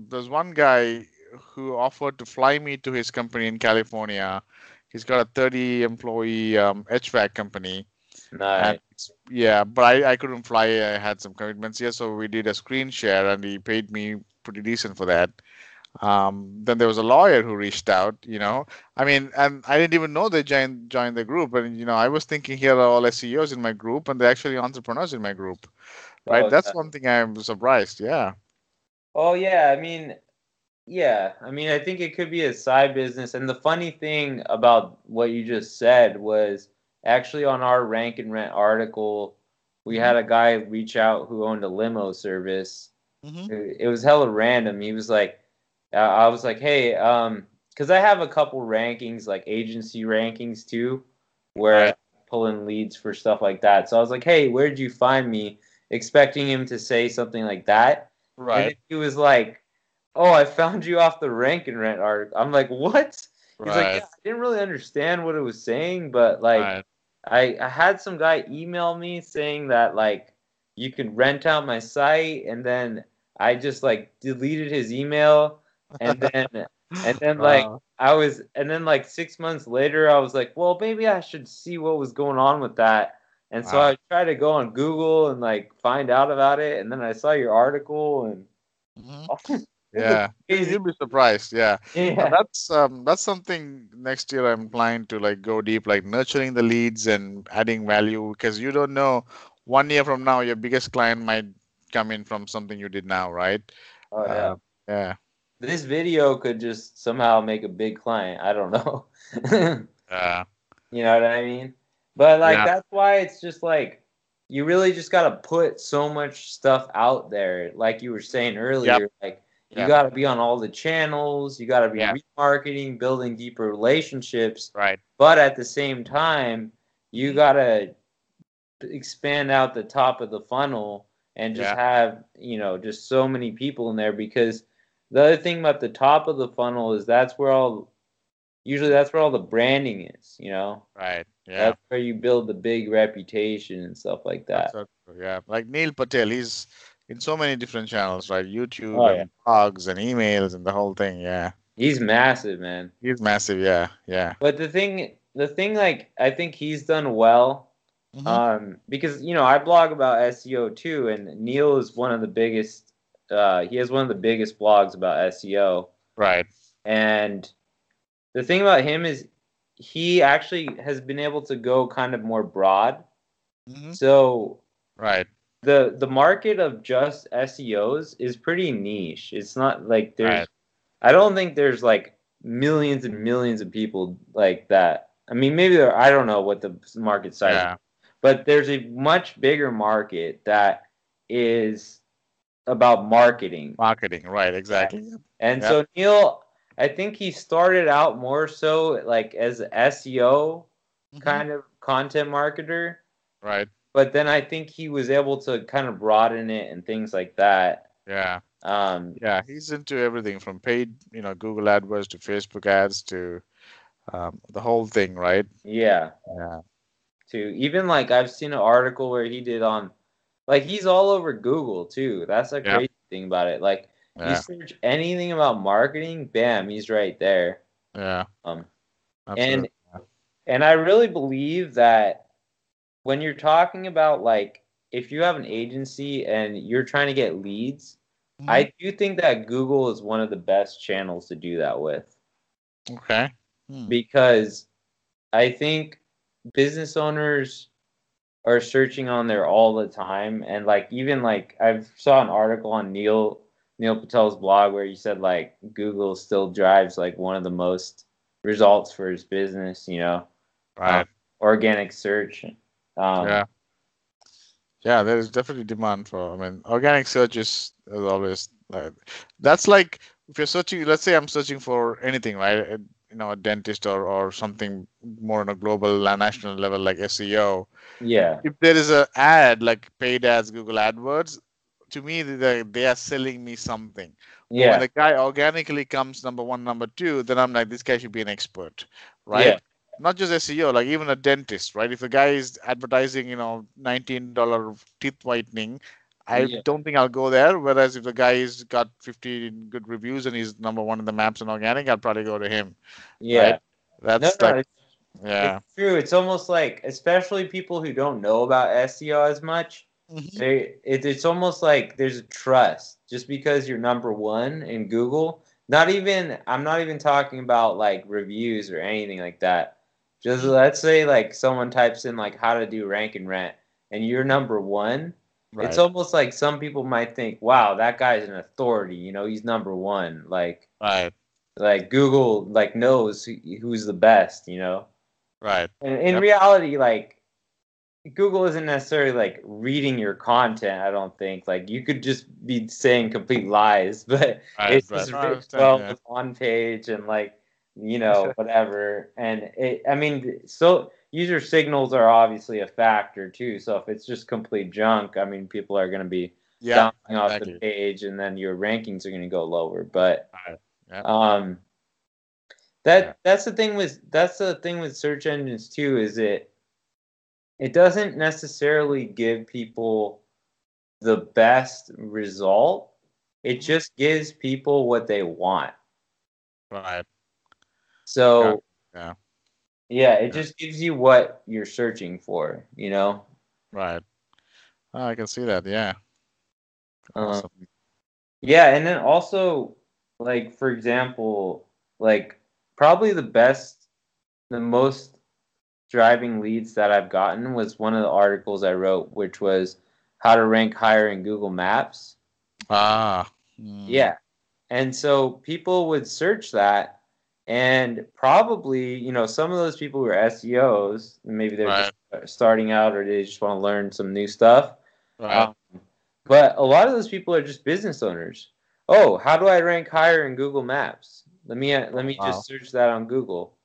there's one guy who offered to fly me to his company in California. He's got a 30 employee HVAC company, and Nice. yeah, but I couldn't fly. I had some commitments here, so we did a screen share, and he paid me pretty decent for that. Then there was a lawyer who reached out. I mean, and I didn't even know they joined the group. And I was thinking here are all SEOs in my group, and they're actually entrepreneurs in my group, right? Oh, That's yeah. one thing I'm surprised. Yeah. Oh, yeah. I mean, yeah. I mean, I think it could be a side business. And the funny thing about what you just said was actually on our rank and rent article, we Hmm. had a guy reach out who owned a limo service. Hmm. It was hella random. He was like, I was like, hey, because I have a couple rankings, like agency rankings too, where I Right. pull in leads for stuff like that. So I was like, hey, where did you find me? Expecting him to say something like that. And then Right. he was like, oh, I found you off the rank and rent article. I'm like, what? He's like, yeah, Right. I didn't really understand what it was saying, but like, Right. I had some guy email me saying that like you can rent out my site, and then I just like deleted his email, and then like Wow. and then like 6 months later I was like, well, maybe I should see what was going on with that. And so Wow. I tried to go on Google and like find out about it, and then I saw your article, and Hmm. it was Yeah, crazy. you'll be surprised. Yeah, and Yeah. that's something next year I'm planning to like go deep, like nurturing the leads and adding value, because you don't know, 1 year from now your biggest client might come in from something you did now, right? Oh yeah. Uh, yeah, This video could just somehow make a big client. I don't know. uh, You know what I mean? But like yeah, that's why it's just like you really just got to put so much stuff out there. Like you were saying yep, earlier, like you yep, got to be on all the channels, you got to be yeah, remarketing, building deeper relationships, right, but at the same time, you hmm, got to expand out the top of the funnel and just yeah, have, just so many people in there, because the other thing about the top of the funnel is that's where all usually that's where all the branding is, you know? Right. Yeah. That's where you build the big reputation and stuff like That's that. so true. Yeah. Like Neil Patel, he's in so many different channels, right? YouTube Oh yeah. and blogs and emails and the whole thing. Yeah. He's massive, man. He's massive. Yeah. Yeah. But the thing like I think he's done well Hmm. because I blog about SEO too, and Neil is one of the biggest he has one of the biggest blogs about SEO. Right. And the thing about him is he actually has been able to go kind of more broad. Hmm. So Right. the market of just SEOs is pretty niche. It's not like Right. I don't think there's like millions and millions of people like that. I mean, maybe I don't know what the market size is, Yeah. but there's a much bigger market that is about marketing. Marketing. Right. Yeah. Exactly. Yep. And Yep. so Neil, I think he started out more so like as an SEO Hmm. kind of content marketer, Right. but then I think he was able to kind of broaden it and things like that. Yeah. Um, Yeah. He's into everything from paid, Google AdWords to Facebook ads to the whole thing, right? yeah, Yeah. too. Even like I've seen an article where he did on, like he's all over Google too. That's the Yeah. crazy thing about it. Like you Yeah. search anything about marketing, bam, he's right there. Yeah. Um, and Absolutely. and I really believe that when you're talking about like if you have an agency and you're trying to get leads, Hmm. I do think that Google is one of the best channels to do that with Okay. Hmm. because I think business owners are searching on there all the time and like even like I've saw an article on Neil Patel's blog where he said like Google still drives like one of the most results for his business, um, Right. organic search. Um, Yeah. Yeah, there is definitely demand for, I mean, organic search is always that's like if you're searching, let's say I'm searching for anything, right? A dentist or something more on a global national level like SEO. yeah, If there is a ad like paid ads, Google AdWords, to me they are selling me something. But when yeah, the guy organically comes number one, number two, then I'm like, this guy should be an expert, yeah, right? Not just SEO, like even a dentist, right? If the guy is advertising, $19 teeth whitening, I yeah, don't think I'll go there. Whereas if the guy is got 50 good reviews and he's number one in the maps and organic, I'll probably go to him, right? yeah. No, That's no, like, it's yeah. true. It's almost like, especially people who don't know about SEO as much, Hmm. it's almost like there's a trust just because you're number one in Google. I'm not even talking about like reviews or anything like that. Just let's say like someone types in like how to do rank and rent and you're number one. It's Right, almost like some people might think, wow, that guy's an authority, he's number one. right, Like Google like knows who's the best. right. And in Yep. reality, like Google isn't necessarily like reading your content, I don't think. Like you could just be saying complete lies, but Right, it's right. just No, I written understand. well Yeah. on page and like, whatever. And I mean, so user signals are obviously a factor too. So if it's just complete junk, I mean, people are going to be Yeah, bouncing off the exactly. page and then your rankings are going to go lower. But Right. Yep. um Yeah. that's the thing with search engines too, is it doesn't necessarily give people the best result. It Mhm. just gives people what they want. Right. Got So, Yeah. yeah, it Yeah. just gives you what you're searching for. Right. Oh, I can see that. Yeah. Um, Awesome. yeah, and then also, like, for example, like, probably the most driving leads that I've gotten was one of the articles I wrote, which was how to rank higher in Google Maps. Ah. Mm. Yeah. And so people would search that, and probably, some of those people were SEOs, maybe they're just Right. starting out or they just want to learn some new stuff. Right. Um, but a lot of those people are just business owners. Oh, how do I rank higher in Google Maps? Let Oh, me wow. just search that on Google.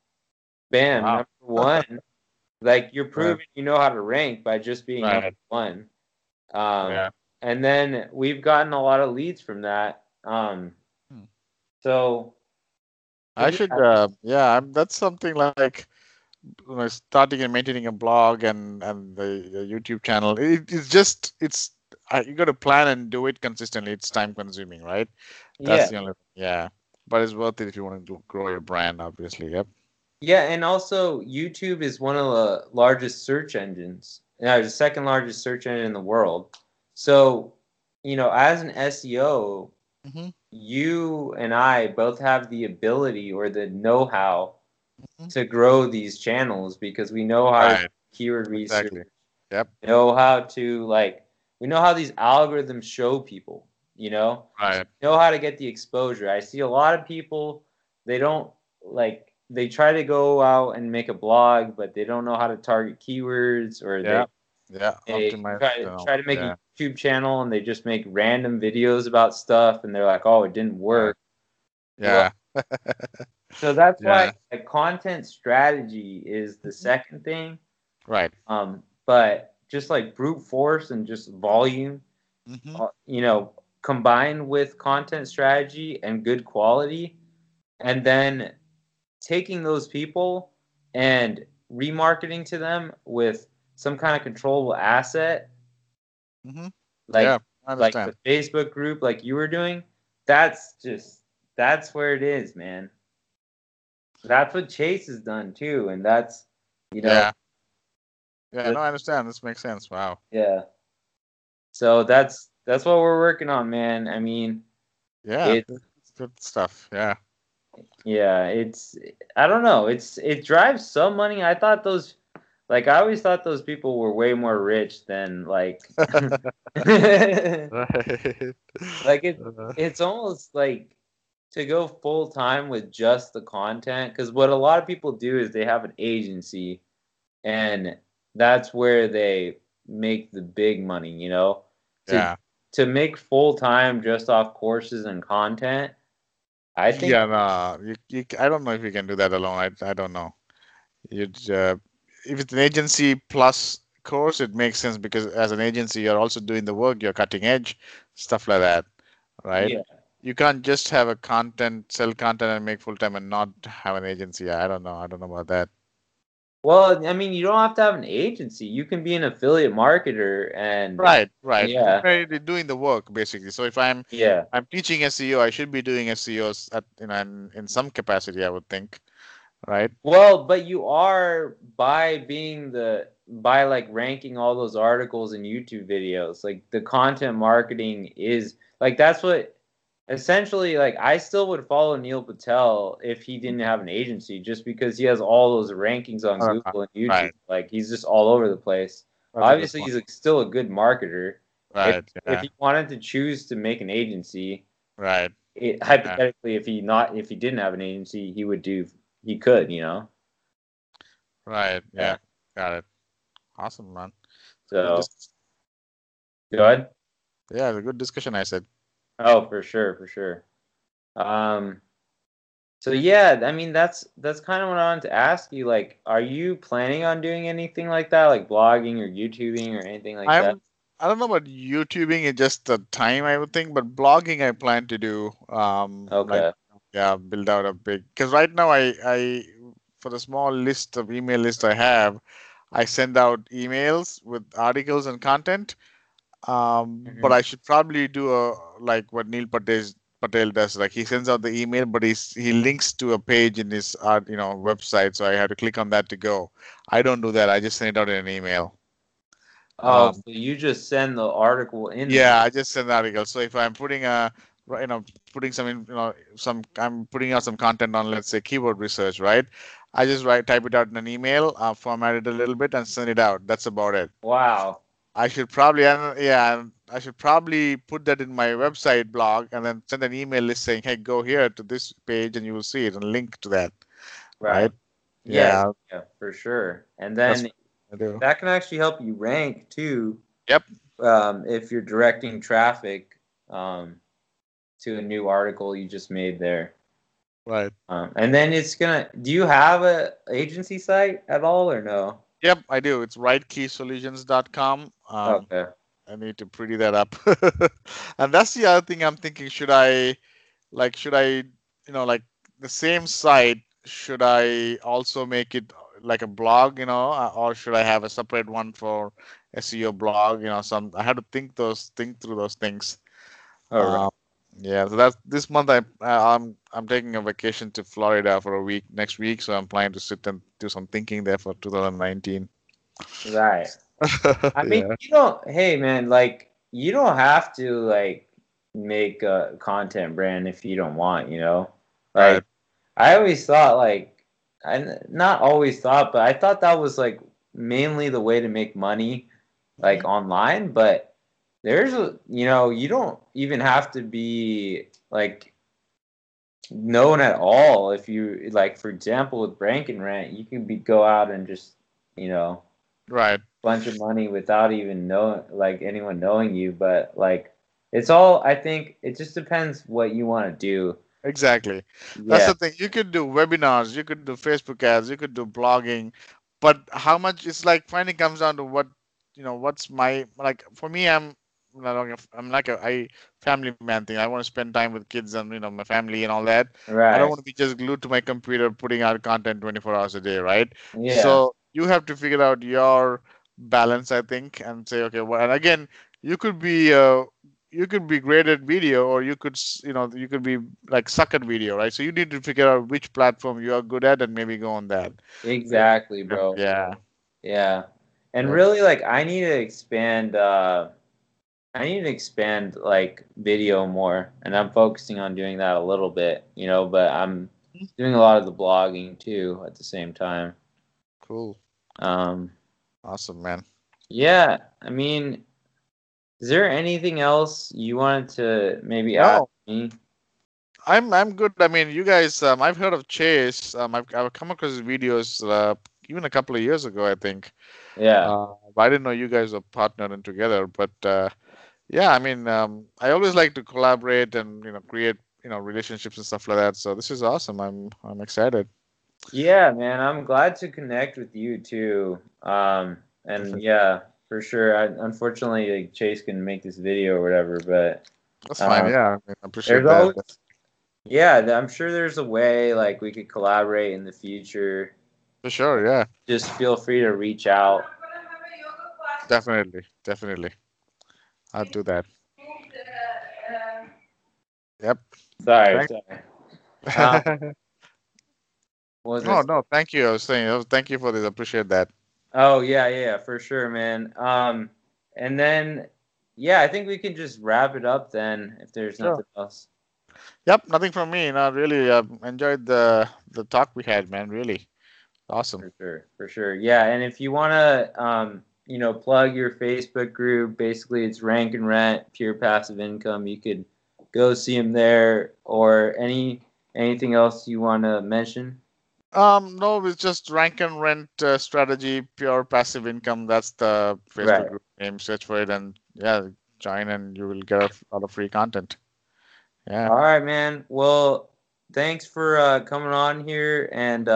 Bam, Wow. number one. Like you're Right. proving you know how to rank by just being number Right. one. Um, Yeah. and then we've gotten a lot of leads from that. Hmm. So I should, that's something like, starting and maintaining a blog and the YouTube channel. It's just, you got to plan and do it consistently. It's time consuming, right? That's Yeah. the only, yeah. But it's worth it if you want to grow your brand, obviously. Yep. Yeah, and also YouTube is one of the largest search engines. Yeah, it's the second largest search engine in the world. So, as an SEO, Hmm. you and I both have the ability or the know-how Hmm. to grow these channels because we know how to do Right. keyword research, Exactly. Yep. know how to we know how these algorithms show people, Right. know how to get the exposure. I see a lot of people, they don't they try to go out and make a blog, but they don't know how to target keywords, or Yeah. Yeah. they Optimize. try to make a Yeah. YouTube channel and they just make random videos about stuff and they're like, oh, it didn't Right. work. Well, Yeah. so that's why Yeah. a content strategy is the second thing. Right. But just like brute force and just volume, Hmm. combined with content strategy and good quality, and then taking those people and remarketing to them with some kind of controllable asset, Hmm. like Yeah. I like understand. the Facebook group, like you were doing. That's where it is, man. That's what Chase has done too, and that's you know Yeah. Yeah. the, No, I understand. This makes sense. Wow. yeah. So that's what we're working on, man. I mean, Yeah. it It's good stuff. Yeah. yeah, I don't know. It drives some money. I always thought those people were way more rich than Right. like it Uh, it's almost like to go full time with just the content, because what a lot of people do is they have an agency, and that's where they make the big money, to yeah. to make full time just off courses and content. I think Yeah. No. I don't know if you can do that alone. I don't know. You'd, if it's an agency plus course, it makes sense because as an agency, you're also doing the work, you're cutting edge, stuff like that, right? yeah. You can't just have a sell content and make full time and not have an agency. I don't know. I don't know about that. Well, I mean, you don't have to have an agency. You can be an affiliate marketer, and Right, right. yeah, They're doing the work basically. So if yeah. I'm teaching SEO, I should be doing SEOs at in some capacity, I would think, right? Well, but you are by ranking all those articles and YouTube videos. Like the content marketing is that's what essentially, I still would follow Neil Patel if he didn't have an agency, just because he has all those rankings on Google and YouTube. Right. Like he's just all over the place. That's a good Obviously, point. still a good marketer. If Right. if Yeah. he wanted to choose to make an agency, Right. Yeah. hypothetically, if he didn't have an agency, he could, Right. Yeah. Yeah. Got it. Awesome, man. Good. So go ahead. Yeah, it's a good discussion, I said. Oh, for sure, for sure. Um, so yeah, I mean that's kind of what I wanted to ask you. Like, are you planning on doing anything like that, like blogging or YouTubing or anything like that? I don't know about YouTubing, it's just the time I would think, but blogging I plan to do. Okay. Yeah, build out a big, because right now for the small list of email list I have, I send out emails with articles and content. But Hmm. I should probably do like what Patel does. Like he sends out the email, but he links to a page in his website, so I have to click on that to go. I don't do that. I just send it out in an email. Oh, Um, so you just send the article in the yeah, I just send the article. So if I'm putting putting I'm putting out some content on, let's say, keyword research, right? I just type it out in an email, format it a little bit, and send it out. That's about it. Wow. I should probably, yeah, I should probably put that in my website blog and then send an email list saying, "Hey, go here to this page and you will see it and link to that." Right. Right? Yeah, Yeah, yeah, for sure. And that's then what I do. that can actually help you rank too, Yep. if you're directing traffic um, to a new article you just made there. Right. And then do you have a agency site at all or no? Yep, I do. It's rightkeysolutions.com. Okay. I need to pretty that up. And that's the other thing I'm thinking. Should I, like, the same site, should I also make it like a blog, or should I have a separate one for SEO blog? I had to think through those things. All right. Um, yeah, so that's this month. I'm taking a vacation to Florida for a week next week, so I'm planning to sit and do some thinking there for 2019. Right. I mean, Yeah, you don't. Hey, man, like you don't have to like make a content brand if you don't want. right. Like I always thought, like I not always thought, but I thought that was like mainly the way to make money, like Mhm. online. But there's you don't even have to be like known at all if you like. For example, with Rank and Rant, you can go out and just you know Right. bunch of money without even knowing like anyone knowing you, but like it's all, I think it just depends what you want to do. Exactly. That's Yeah. the thing. You could do webinars, you could do Facebook ads, you could do blogging, but how much it's like finally comes down to what's my like for me, I'm like a family man thing. I want to spend time with kids and my family and all that. I don't Right. want to be just glued to my computer putting out content 24 hours a day, right? Yeah. So you have to figure out your balance, I think, and say, okay, well, and again, you could be uh, you could be great at video, or you could be like suck at video, right? So you need to figure out which platform you are good at and maybe go on that. Exactly, bro. Yeah. Yeah. And Yep. really, like, I need to expand like video more, and I'm focusing on doing that a little bit, but I'm doing a lot of the blogging too at the same time. Cool. um Awesome, man. yeah, I mean, is there anything else you wanted to maybe ask No, me? I'm good. I mean, you guys, I've heard of Chase. I've come across his videos even a couple of years ago, I think. Yeah. But I didn't know you guys were partnered and together. But yeah, I mean, I always like to collaborate and create relationships and stuff like that. So this is awesome. I'm excited. Yeah, man, I'm glad to connect with you too. And Perfect. yeah, for sure. Unfortunately, like, Chase can make this video or whatever, but That's fine. um, Yeah, I mean, I there's appreciate that. always, yeah, I'm sure there's a way like we could collaborate in the future. For sure. Yeah, Just feel free to reach out. definitely, definitely. I'll do that. Yep. Sorry, Thank. sorry. Um, what was No, it? no, thank you. I was saying, thank you for this. I appreciate that. Oh yeah, yeah, for sure, man. And then yeah, I think we can just wrap it up then if there's Sure. nothing else. Yep, nothing from me. No, really enjoyed the talk we had, man. Really awesome. For sure, for sure. Yeah, and if you want to, plug your Facebook group, basically it's Rank and Rent, Pure Passive Income. You could go see them there, or anything else you want to mention. No, it's just rank and rent strategy, pure passive income. That's the Facebook Right. group name. Search for it and yeah, join and you will get a lot of free content. Yeah, All right, man. Well, thanks for coming on here, and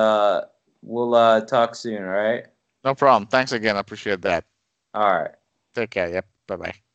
we'll talk soon. All right. no problem. Thanks again. I appreciate that. All right. Take care. Yep. Bye bye.